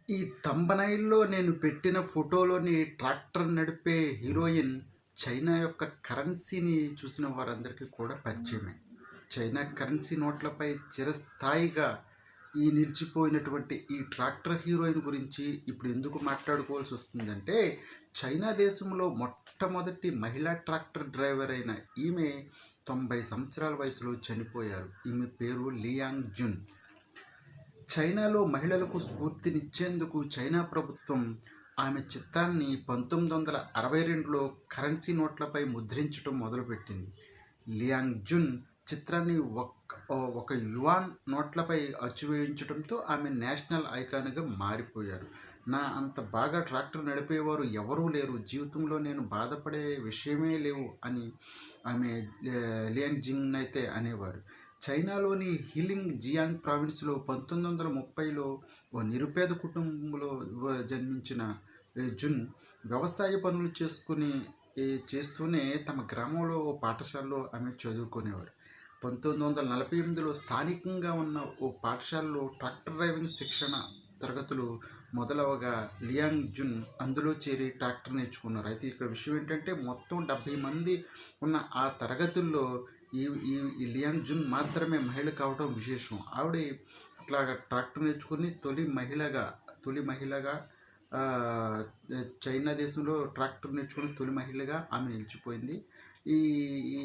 ఈ థంబ్‌నెయిల్‌లో నేను పెట్టిన ఫోటోలోని ట్రాక్టర్ నడిపే హీరోయిన్ చైనా యొక్క కరెన్సీని చూసిన వారందరికీ కూడా పరిచయమే. చైనా కరెన్సీ నోట్లపై చిరస్థాయిగా నిలిచిపోయినటువంటి ఈ ట్రాక్టర్ హీరోయిన్ గురించి ఇప్పుడు ఎందుకు మాట్లాడుకోవాల్సి వస్తుందంటే, చైనా దేశంలో మొట్టమొదటి మహిళా ట్రాక్టర్ డ్రైవర్ అయిన ఈమె 90 సంవత్సరాల వయసులో చనిపోయారు. ఈమె పేరు లియాంగ్ జున్. చైనాలో మహిళలకు స్ఫూర్తినిచ్చేందుకు చైనా ప్రభుత్వం ఆమె చిత్రాన్ని 1962లో కరెన్సీ నోట్లపై ముద్రించడం మొదలుపెట్టింది. లియాంగ్ జున్ చిత్రాన్ని ఒక యువాన్ నోట్లపై అచ్చువేయించడంతో ఆమె నేషనల్ ఐకాన్గా మారిపోయారు. నా అంత బాగా ట్రాక్టర్ నడిపేవారు ఎవరూ లేరు, జీవితంలో నేను బాధపడే విషయమే లేవు అని ఆమె లియాంగ్ జింగ్ అయితే అనేవారు. చైనాలోని హీలింగ్ జియాంగ్ ప్రావిన్స్లో 1930లో ఓ నిరుపేద కుటుంబంలో జన్మించిన జున్ వ్యవసాయ పనులు చేస్తూనే తమ గ్రామంలో ఓ పాఠశాలలో ఆమె చదువుకునేవారు. 1948లో స్థానికంగా ఉన్న ఓ పాఠశాలలో ట్రాక్టర్ డ్రైవింగ్ శిక్షణ తరగతులు మొదలవగా లియాంగ్ జున్ అందులో చేరి ట్రాక్టర్ నేర్చుకున్నారు. అయితే ఇక్కడ విషయం ఏంటంటే, మొత్తం 70 మంది ఉన్న ఆ తరగతుల్లో ఈ ఈ ఈ లియాంగ్ జున్ మాత్రమే మహిళ కావడం విశేషం. ఆవిడ ఇట్లాగ ట్రాక్టర్ నేర్చుకుని తొలి మహిళగా ఆ, చైనా దేశంలో ట్రాక్టర్ నేర్చుకుని తొలి మహిళగా ఆమె నిలిచిపోయింది. ఈ ఈ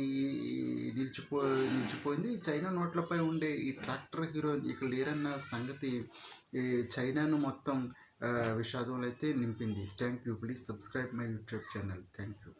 నిలిచిపోయింది. చైనా నోట్లపై ఉండే ఈ ట్రాక్టర్ హీరోయిన్ ఇక లేరన్న సంగతి ఈ చైనాను మొత్తం విషాదంలో అయితే నింపింది. Thank you. Please subscribe my YouTube channel. Thank you.